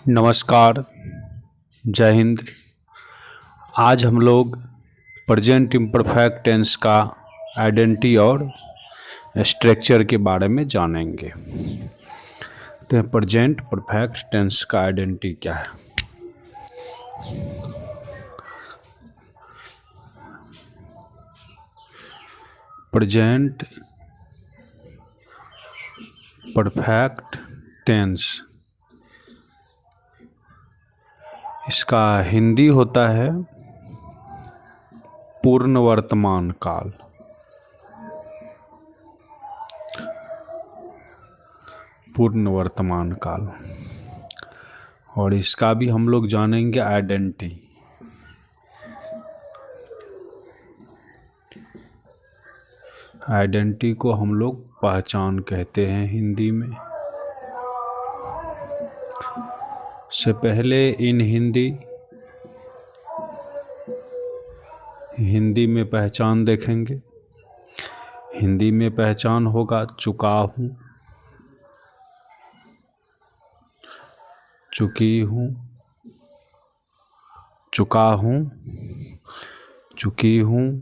नमस्कार। जय हिंद। आज हम लोग प्रेजेंट इम्परफेक्ट टेंस का आइडेंटिटी और स्ट्रक्चर के बारे में जानेंगे। तो प्रेजेंट परफेक्ट टेंस का आइडेंटिटी क्या है? प्रेजेंट परफेक्ट टेंस, इसका हिंदी होता है पूर्ण वर्तमान काल। पूर्ण वर्तमान काल। और इसका भी हम लोग जानेंगे आइडेंटिटी। आइडेंटिटी को हम लोग पहचान कहते हैं हिंदी में। से पहले इन हिंदी में पहचान देखेंगे। हिंदी में पहचान होगा चुका हूँ, चुकी हूँ, चुका हूँ, चुकी हूँ,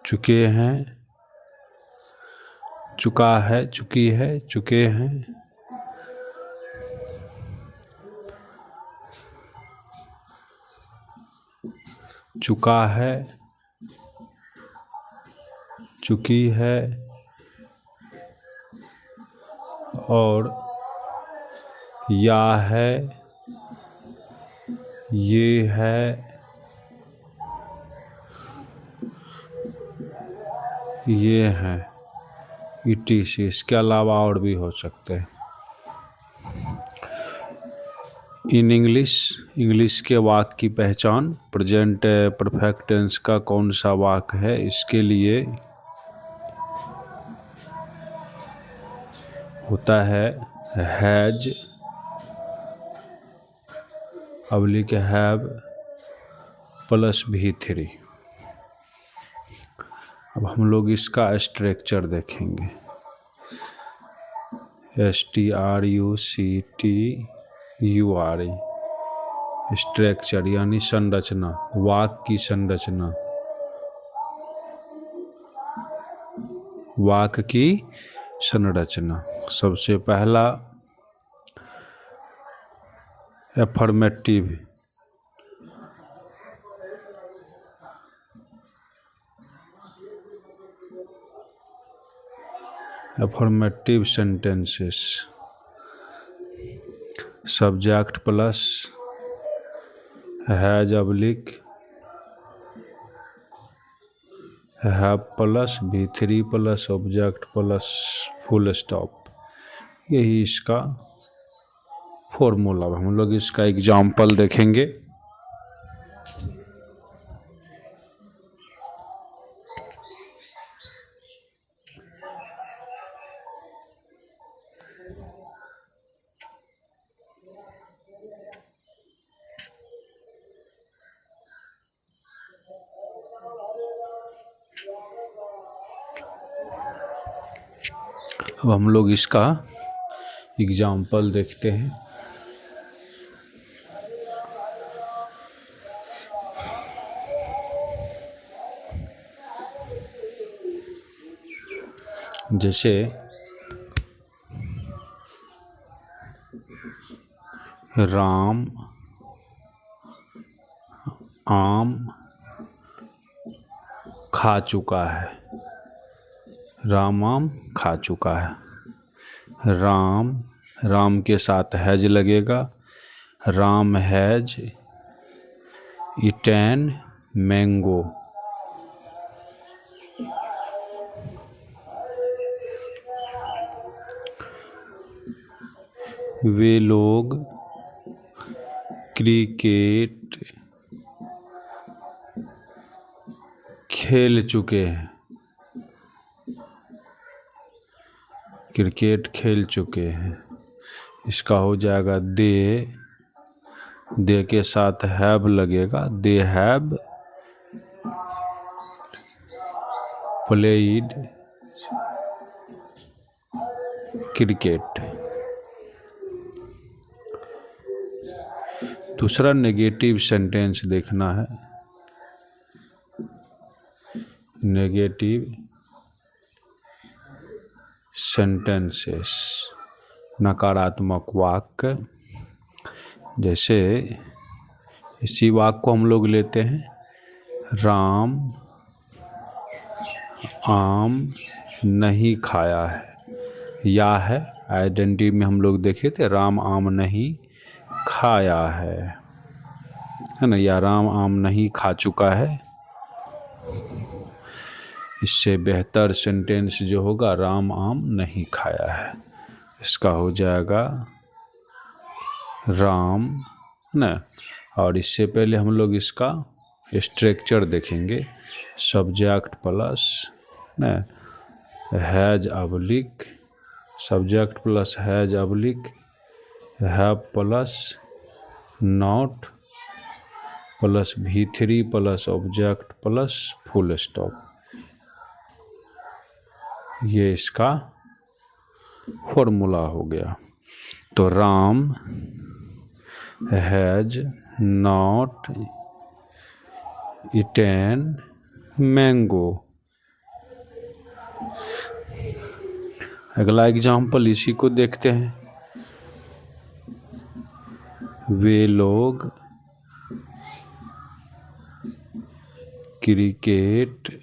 चुके हैं, चुका है, चुकी है, चुके हैं, चुका है, चुकी है, और या है, ये है, ये है, ETC। इसके अलावा और भी हो सकते हैं। इन इंग्लिश के वाक्य की पहचान। प्रेजेंट परफेक्ट टेंस का कौन सा वाक्य है, इसके लिए होता है हैज / हैव प्लस V3। अब हम लोग इसका स्ट्रक्चर देखेंगे। STRUCTURE स्ट्रक्चर यानी संरचना, वाक्य की संरचना। वाक्य की संरचना। सबसे पहला affirmative. Affirmative sentences. Subject plus has / have plus V3 plus object plus full stop. यही इसका फॉर्मूला। हम लोग इसका एग्जाम्पल देखेंगे। अब हम लोग इसका एग्जाम्पल देखते हैं। जैसे राम आम खा चुका है। राम आम खा चुका है। राम के साथ हैज लगेगा। Ram has eaten mango. वे लोग क्रिकेट खेल चुके हैं। क्रिकेट खेल चुके हैं। इसका हो जाएगा दे के साथ हैव लगेगा। They have played cricket. दूसरा नेगेटिव सेंटेंस देखना है। नेगेटिव सेंटेंसेस, नकारात्मक वाक्य। जैसे इसी वाक्य को हम लोग लेते हैं, राम आम नहीं खाया है। या है आइडेंटिटी में हम लोग देखे थे, राम आम नहीं खाया है ना, या राम आम नहीं खा चुका है। इससे बेहतर सेंटेंस जो होगा, राम आम नहीं खाया है, इसका हो जाएगा राम ना। और इससे पहले हम लोग इसका स्ट्रक्चर देखेंगे, सब्जेक्ट प्लस ना has oblique, subject plus has oblique, have plus not plus V3 plus object plus full stop. ये इसका फॉर्मूला हो गया। तो Ram has not eaten mango. अगला एग्जाम्पल इसी को देखते हैं। वे लोग क्रिकेट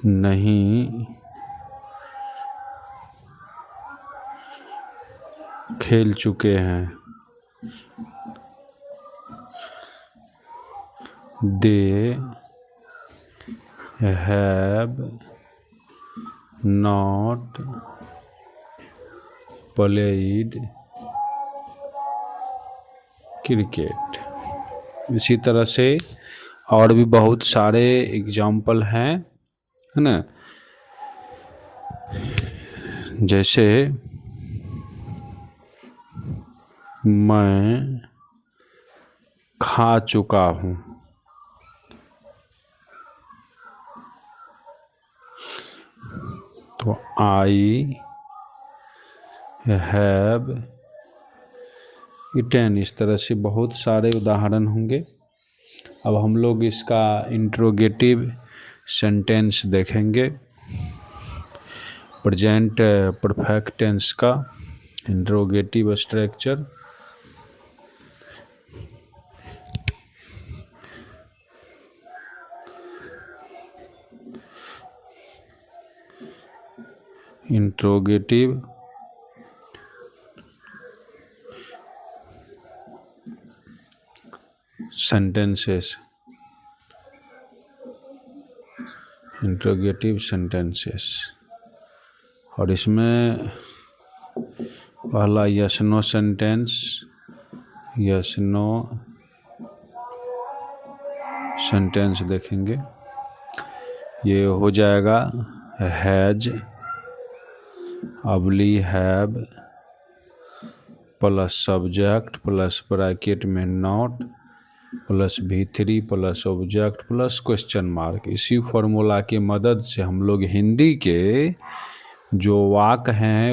नहीं खेल चुके हैं। They have not played cricket. इसी तरह से और भी बहुत सारे एग्जाम्पल हैं, है ना। जैसे मैं खा चुका हूँ। तो आई हैव ईटेन। इस तरह से बहुत सारे उदाहरण होंगे। अब हम लोग इसका इंट्रोगेटिव सेंटेंस देखेंगे, प्रेजेंट परफेक्ट टेंस का interrogative structure. Interrogative sentences, interrogative sentences. और इसमें पहला yes no sentence, yes no sentence देखेंगे। ये हो जाएगा हैज अबली have plus subject plus bracket में not plus V3 plus object plus question mark. इसी फॉर्मूला की मदद से हम लोग हिंदी के जो वाक्य हैं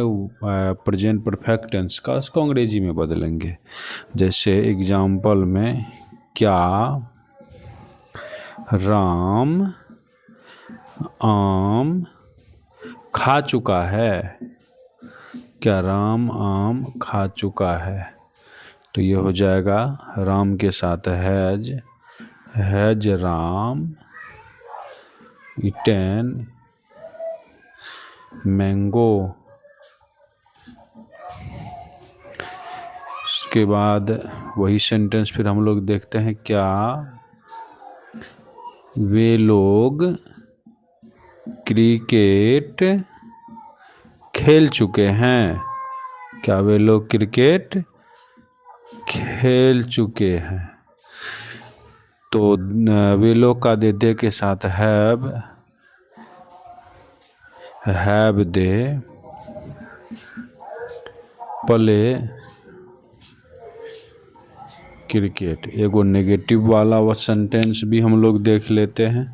प्रेजेंट परफेक्ट टेंस का, उसको अंग्रेजी में बदलेंगे। जैसे एग्जाम्पल में, क्या राम आम खा चुका है। क्या राम आम खा चुका है। तो ये हो जाएगा राम के साथ has, has Ram eaten mango. उसके बाद वही सेंटेंस फिर हम लोग देखते हैं, क्या वे लोग क्रिकेट खेल चुके हैं। क्या वे लोग क्रिकेट खेल चुके हैं। तो वे लोग का दे के साथ हैव दे प्ले क्रिकेट। एगो नेगेटिव वाला वह सेंटेंस भी हम लोग देख लेते हैं।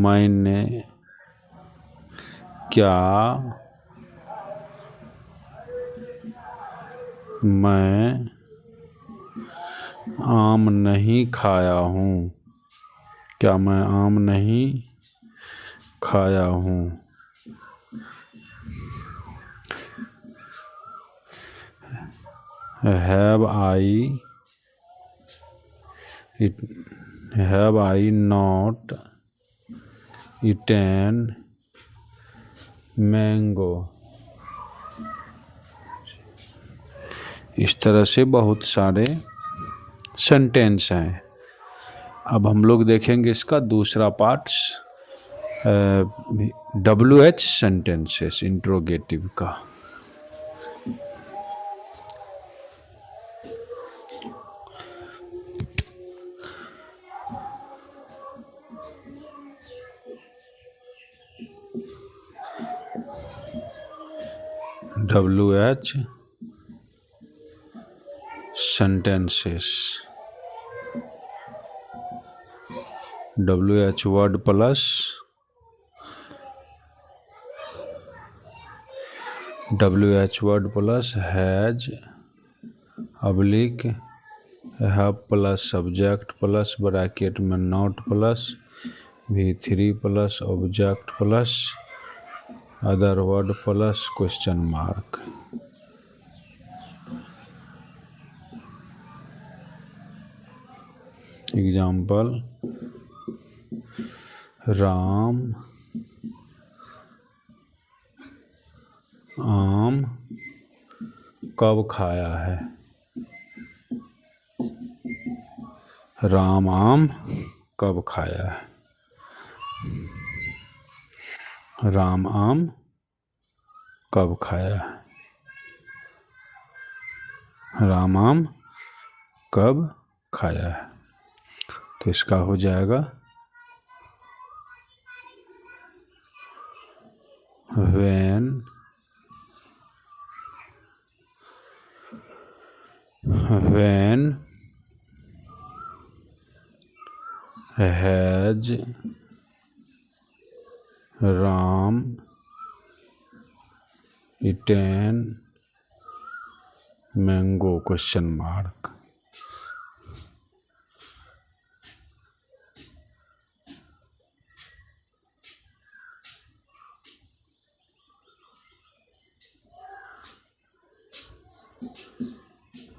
मैंने क्या, मैं आम नहीं खाया हूँ। क्या मैं आम नहीं खाया हूँ। Have I not eaten mango? इस तरह से बहुत सारे सेंटेंस हैं। अब हम लोग देखेंगे इसका दूसरा पार्ट, WH सेंटेंसेस इंट्रोगेटिव का। WH sentences, WH word plus has, oblique, have plus subject plus bracket में not plus V3 plus object plus other word plus question mark। Example, Ram आम कब खाया है। राम आम कब खाया है। राम आम कब खाया है। राम आम कब खाया है। तो इसका हो जाएगा when has Ram eaten mango question mark।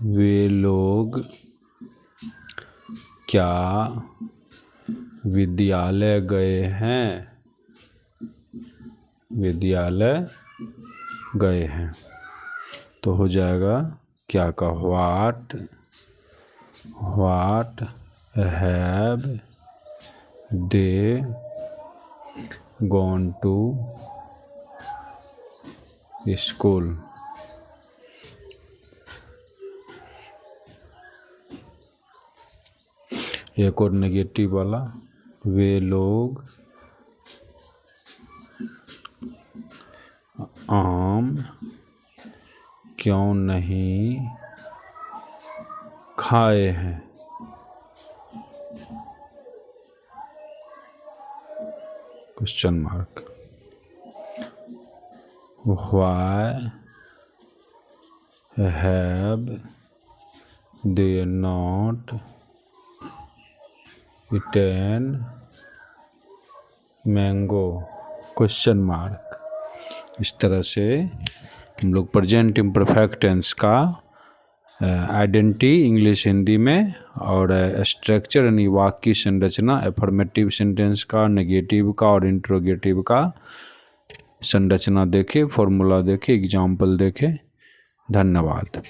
वे लोग क्या विद्यालय गए हैं। विद्यालय गए हैं। तो हो जाएगा क्या का what have they gone to school. एक और नेगेटिव वाला, वे लोग आम क्यों नहीं खाए हैं। Question mark. Why have they not eaten mango? Question mark. इस तरह से हम लोग प्रेजेंट इम्परफेक्ट टेंस का आइडेंटिटी इंग्लिश हिंदी में और स्ट्रक्चर यानी वाक्य संरचना एफर्मेटिव सेंटेंस का, नेगेटिव का और इंट्रोगेटिव का संरचना देखे, फॉर्मूला देखे, एग्जाम्पल देखे। धन्यवाद।